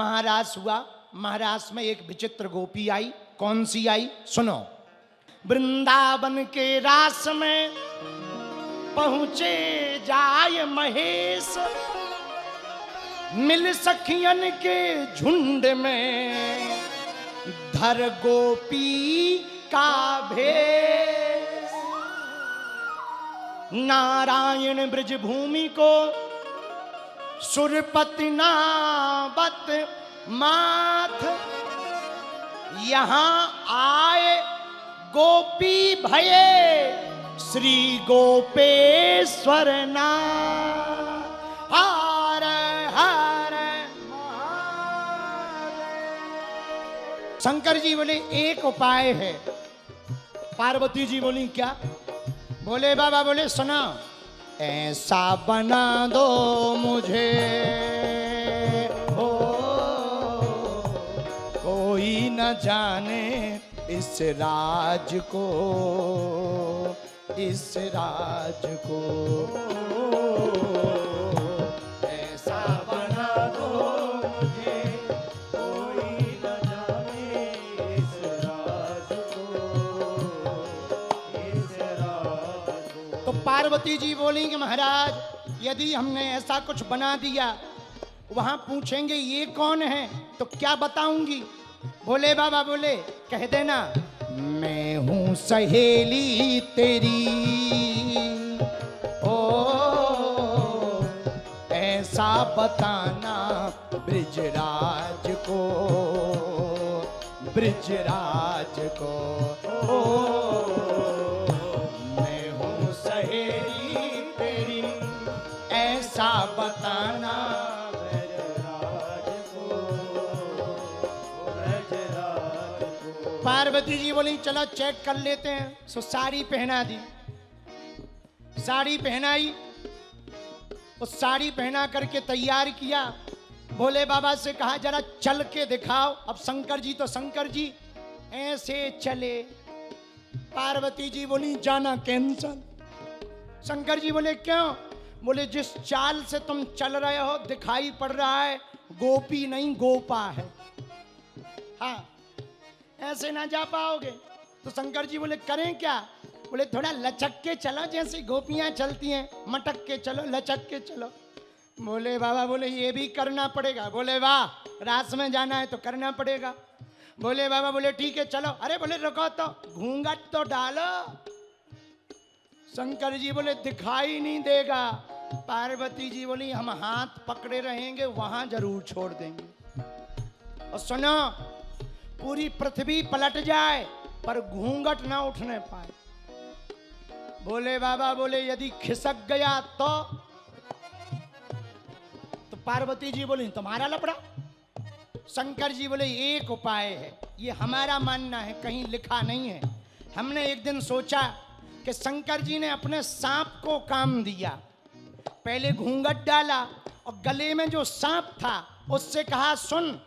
महारास हुआ। महारास में एक विचित्र गोपी आई। कौन सी आई सुनो। वृंदावन के रास में पहुंचे जाय महेश, मिल सखियन के झुंड में धर गोपी का भेष। नारायण ब्रज भूमि को सुरपति नावत माथ, यहाँ आए गोपी भये श्री गोपेश्वर नाथ। हर हर शंकर जी बोले एक उपाय है। पार्वती जी बोली क्या? बोले बाबा बोले सुना, ऐसा बना दो मुझे हो कोई न जाने इस राज को, इस राज को। ऐसा बना दो मुझे कोई न जाने इस राज को, इस राज को। तो पार्वती जी बोली कि महाराज यदि हमने ऐसा कुछ बना दिया, वहां पूछेंगे ये कौन है, तो क्या बताऊंगी? बोले बाबा बोले कह देना मैं हूं सहेली तेरी, ओ ऐसा बताना ब्रिजराज को, ब्रिजराज को। ओ मैं हूं सहेली तेरी, ऐसा बताना पार्वती जी बोली चलो चेक कर लेते हैं। सो साड़ी पहना दी, साड़ी पहनाई, उस साड़ी पहना करके तैयार किया। भोले बाबा से कहा जरा चल के दिखाओ। अब शंकर जी तो शंकर जी ऐसे चले। पार्वती जी बोली जाना कैंसल। शंकर जी बोले क्यों? बोले जिस चाल से तुम चल रहे हो दिखाई पड़ रहा है गोपी नहीं गोपा है। हाँ ऐसे ना जा पाओगे। तो शंकर जी बोले करें क्या? बोले थोड़ा लचक के चलो जैसे गोपियां चलती हैं, मटक के चलो, लचक के चलो। बोले बाबा बोले ये भी करना पड़ेगा। बोले वाह रास में जाना है तो करना पड़ेगा। बोले बाबा बोले ठीक है चलो। अरे बोले रुको तो घूंघट तो डालो। शंकर जी बोले दिखाई नहीं देगा। पार्वती जी बोली हम हाथ पकड़े रहेंगे, वहां जरूर छोड़ देंगे। और सुनो पूरी पृथ्वी पलट जाए पर घूंघट ना उठने पाए। बोले बाबा बोले यदि खिसक गया तो पार्वती जी बोली तुम्हारा लपड़ा। शंकर जी बोले एक उपाय है, ये हमारा मानना है, कहीं लिखा नहीं है। हमने एक दिन सोचा कि शंकर जी ने अपने सांप को काम दिया। पहले घूंघट डाला और गले में जो सांप था उससे कहा सुन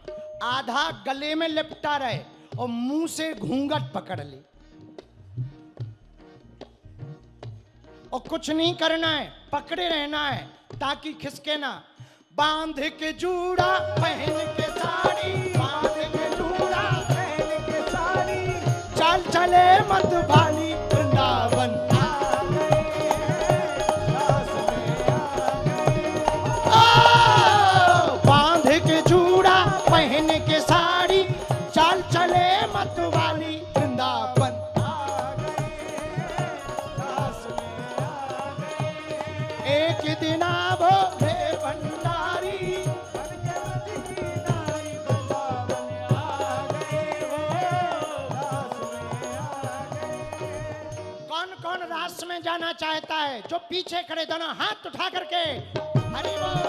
आधा गले में लिपटा रहे और मुंह से घूंघट पकड़ ले और कुछ नहीं करना है, पकड़े रहना है ताकि खिसके ना। बांध के जूड़ा पहन के साड़ी, बांध के जूड़ा पहन के साड़ी, चल चले मत भाली वृंदावन आ गए, रास में आ गए। बांध के जूड़ा पहन के साड़ी, चल चले मत वाली वृंदावन आ गए, रास में आ गए। एक दिन भोले भंडारी कौन कौन रास में जाना चाहता है? जो पीछे खड़े दोनों हाथ उठा करके हरि बोल।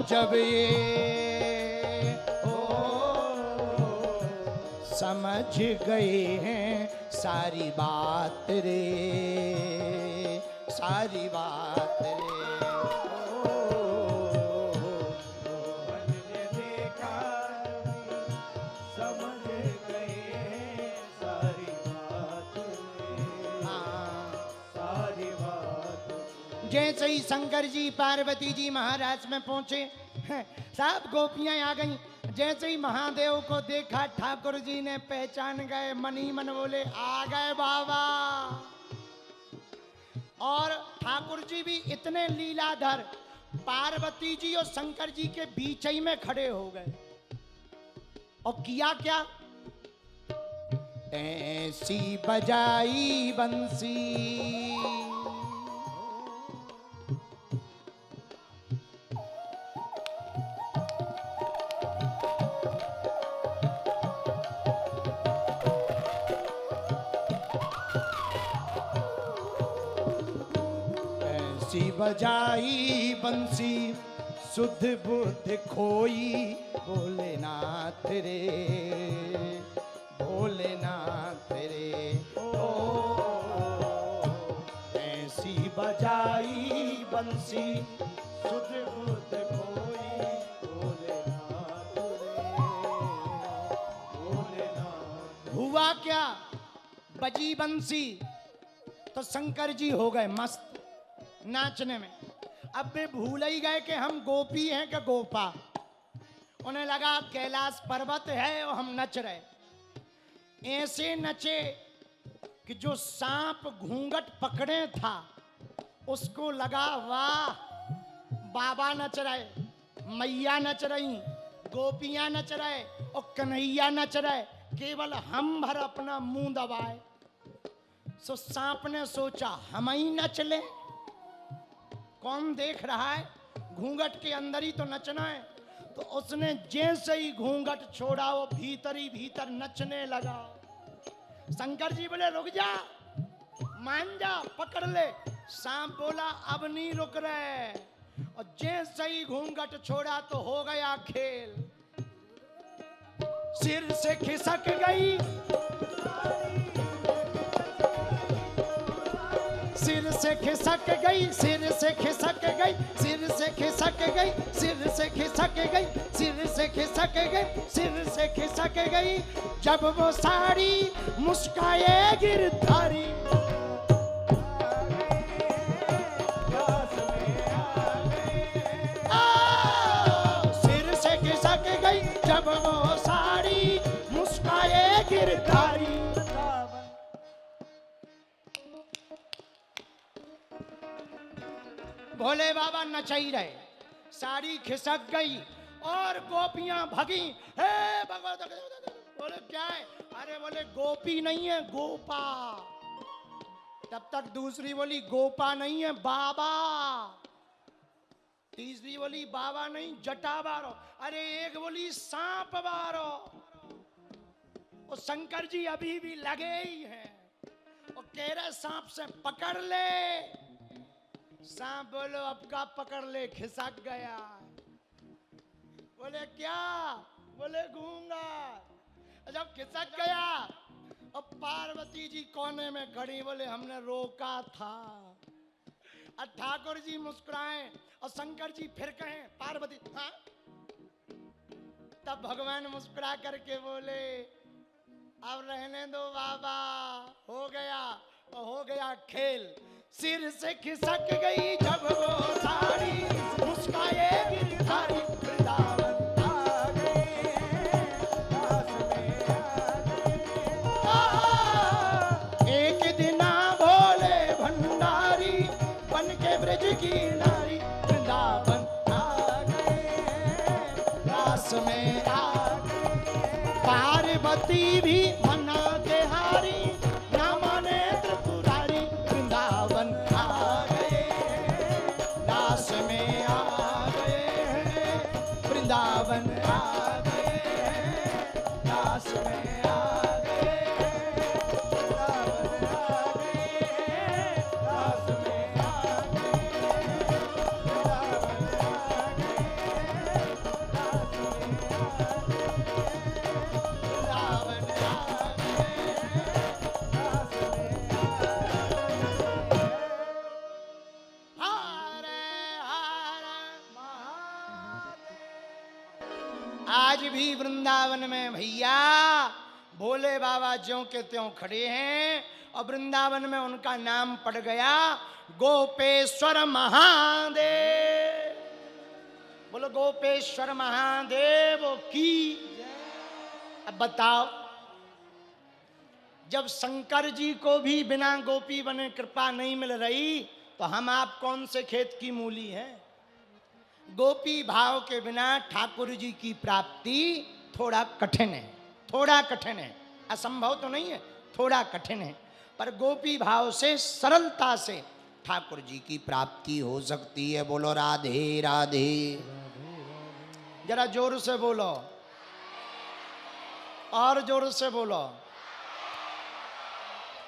जब ये समझ गए हैं सारी बात रे, सारी बात रे। हमने देखा समझ गए हैं सारी बात रे, सारी बात। जैसे ही शंकर जी पार्वती जी महाराज में पहुंचे, सब गोपियां आ गईं। जैसे ही महादेव को देखा, ठाकुर जी ने पहचान गए, मन ही मन बोले आ गए बाबा। और ठाकुर जी भी इतने लीलाधर, पार्वती जी और शंकर जी के बीच ही में खड़े हो गए। और किया क्या? ऐसी बजाई बंसी, बजाई बंसी, सुध बुद्ध खोई भोलेनाथ रे, भोलेनाथ रे। ओ ऐसी बजाई बंसी, सुध बुद्ध खोई भोलेनाथ रे, भोलेनाथ। हुआ क्या? बजी बंसी तो शंकर जी हो गए मस्त नाचने में। अब वे भूल ही गए कि हम गोपी हैं कि गोपा। उन्हें लगा कैलाश पर्वत है और हम नच रहे। ऐसे नचे कि जो सांप घूंघट पकड़े था उसको लगा वाह, बाबा नच रहे, मैया नच रही, गोपियां नच रहे और कन्हैया नच रहे, केवल हम भर अपना मुंह दबाए। सो सांप ने सोचा हम ही नच ले, कौन देख रहा है, घूंघट के अंदर ही तो नचना है। तो उसने जैसे ही घूंघट छोड़ा वो भीतर ही भीतर नचने लगा। शंकर जी बोले रुक जा, मान जा, पकड़ ले। सांप बोला अब नहीं रुक रहे, और जैसे ही घूंघट छोड़ा तो हो गया खेल। सिर से खिसक गई, सिर से खिसक गई, सिर से खिसक गई, सिर से खिसक गई, सिर से खिसक गई, सिर से खिसक गई, सिर से खिसक गई। जब वो साड़ी मुस्काए गिरधारी, सिर से खिसक गई, जब वो साड़ी मुस्काए गिरधारी। भोले बाबा नचाई रहे, साड़ी खिसक गई और गोपियां भगी। हे भगवान, बोले क्या है? अरे बोले गोपी नहीं है, गोपा। तब तक दूसरी बोली गोपा नहीं है, बाबा। तीसरी बोली बाबा नहीं, जटा बारो। अरे एक बोली सांप बारो। और शंकर जी अभी भी लगे ही हैं और कह रहे सांप से पकड़ ले। सांप बोलो अब का पकड़ ले, खिसक गया। बोले क्या? बोले गूंगा। जब खिसक गया अब पार्वती जी कोने में खड़ी, बोले हमने रोका था। और ठाकुर जी मुस्कुराए और शंकर जी फिर कहें पार्वती हाँ। तब भगवान मुस्कुरा करके बोले अब रहने दो बाबा, हो गया और हो गया खेल। सिर से खिसक गई जब वो साड़ी, मुस्काए गिरधारी, वृंदावन आ गए, पास में आ गए। एक दिन भोले भंडारी बन के ब्रज की नारी, वृंदावन आ गए, पास में आ गए। पार्वती भी मना के हारी, ना माने त्रिपुरारी, वृंदावन आ गए, दास में आ गए, वृंदावन आ गए, दास में आ गए, वृंदावन आ गए, दास में आ गए, वृंदावन आ गए। आज भी वृंदावन में भैया भोले बाबा ज्यों के त्यों खड़े हैं और वृंदावन में उनका नाम पड़ गया गोपेश्वर महादेव। बोलो गोपेश्वर महादेव की। अब बताओ, जब शंकर जी को भी बिना गोपी बने कृपा नहीं मिल रही तो हम आप कौन से खेत की मूली हैं? गोपी भाव के बिना ठाकुर जी की प्राप्ति थोड़ा कठिन है, थोड़ा कठिन है। असंभव तो नहीं है, थोड़ा कठिन है, पर गोपी भाव से सरलता से ठाकुर जी की प्राप्ति हो सकती है। बोलो राधे राधे। जरा जोर से बोलो, और जोर से बोलो।